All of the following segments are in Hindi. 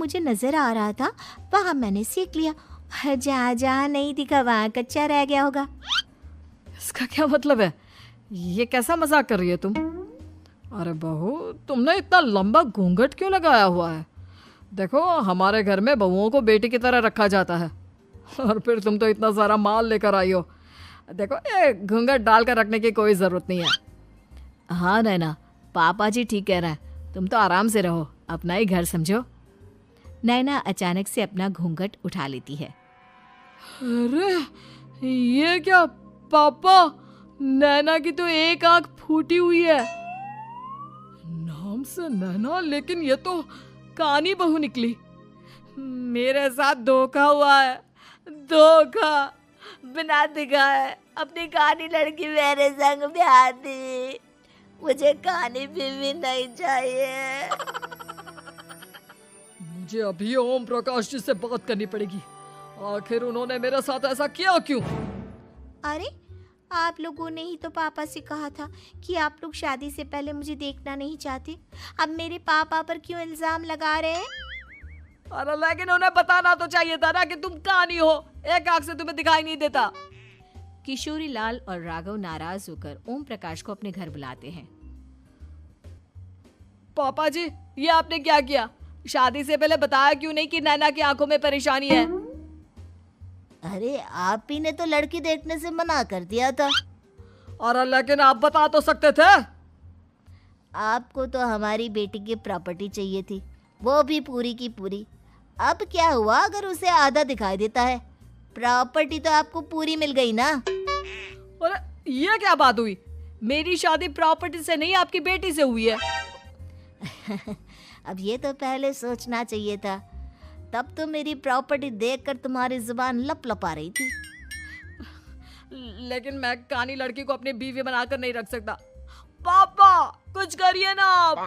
मुझे नजर आ रहा था वहां मैंने सीख लिया। जहाँ जहाँ नहीं दिखा वहां कच्चा रह गया होगा। इसका क्या मतलब है? ये कैसा मजाक कर रही है तुम? अरे बहू, तुमने इतना लंबा घूंघट क्यों लगाया हुआ है? देखो, हमारे घर में बहुओं को बेटी की तरह रखा जाता है, और फिर तुम तो इतना सारा माल लेकर आई हो। देखो, ये घूंघट डाल कर रखने की कोई ज़रूरत नहीं है। हाँ नैना, पापा जी ठीक कह रहे हैं, तुम तो आराम से रहो, अपना ही घर समझो। नैना अचानक से अपना घूंघट उठा लेती है। अरे ये क्या पापा, नैना की तो एक आंख फूटी हुई है। नाम से नैना, लेकिन ये तो कानी बहू निकली। मेरे साथ धोखा हुआ है, धोखा। बिना दिखाए अपनी कानी लड़की मेरे संग ब्याह दी। मुझे कानी बीवी नहीं चाहिए। मुझे अभी ओम प्रकाश जी से बात करनी पड़ेगी। आखिर उन्होंने मेरे साथ ऐसा किया क्यों? अरे, आप लोगों ने ही तो पापा से कहा था कि आप लोग शादी से पहले मुझे देखना नहीं चाहते। अब मेरे पापा पर क्यों इल्जाम लगा रहे हैं? अरे लेकिन उन्हें बताना तो चाहिए था ना कि तुम कानी हो, एक आंख से तुम्हें दिखाई नहीं देता। किशोरी लाल और राघव नाराज होकर ओम प्रकाश को अपने घर बुलाते हैं। पापा जी, ये आपने क्या किया? शादी से पहले बताया क्यों नहीं कि नैना की आंखों में परेशानी है? अरे, आप ही ने तो लड़की देखने से मना कर दिया था। अरे लेकिन आप बता तो सकते थे। आपको तो हमारी बेटी की प्रॉपर्टी चाहिए थी, वो भी पूरी की पूरी। अब क्या हुआ अगर उसे आधा दिखाई देता है? प्रॉपर्टी तो आपको पूरी मिल गई ना। अरे ये क्या बात हुई? मेरी शादी प्रॉपर्टी से नहीं, आपकी बेटी से हुई है। अब ये तो पहले सोचना चाहिए था। तब तो मेरी प्रॉपर्टी देखकर तुम्हारी जुबान लप लपा रही थी। लेकिन मैं कानी लड़की को अपनी बीवी बनाकर नहीं रख सकता। पापा, कुछ करिए ना आप।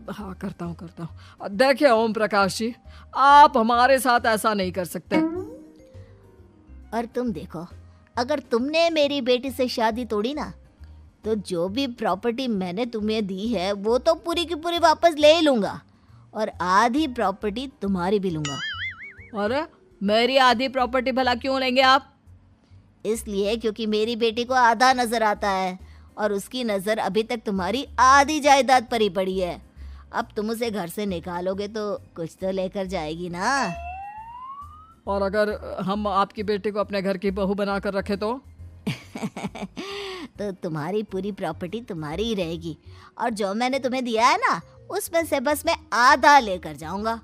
हाँ, करता हूँ। देखिए ओम प्रकाश जी, आप हमारे साथ ऐसा नहीं कर सकते। और तुम देखो, अगर तुमने मेरी बेटी से शादी तोड़ी ना, तो जो भी प्रॉपर्टी मैंने तुम्हें दी है वो तो पूरी की पूरी वापस ले ही लूंगा, और आधी प्रॉपर्टी तुम्हारी भी लूंगा। अरे मेरी आधी प्रॉपर्टी भला क्यों लेंगे आप? इसलिए क्योंकि मेरी बेटी को आधा नजर आता है और उसकी नजर अभी तक तुम्हारी आधी जायदाद पर ही पड़ी है। अब तुम उसे घर से निकालोगे तो कुछ तो लेकर जाएगी ना। और अगर हम आपकी बेटी को अपने घर की बहू बनाकर रखे तो? तो तुम्हारी पूरी प्रॉपर्टी तुम्हारी ही रहेगी, और जो मैंने तुम्हें दिया है ना, उसमें से बस मैं आधा लेकर जाऊंगा।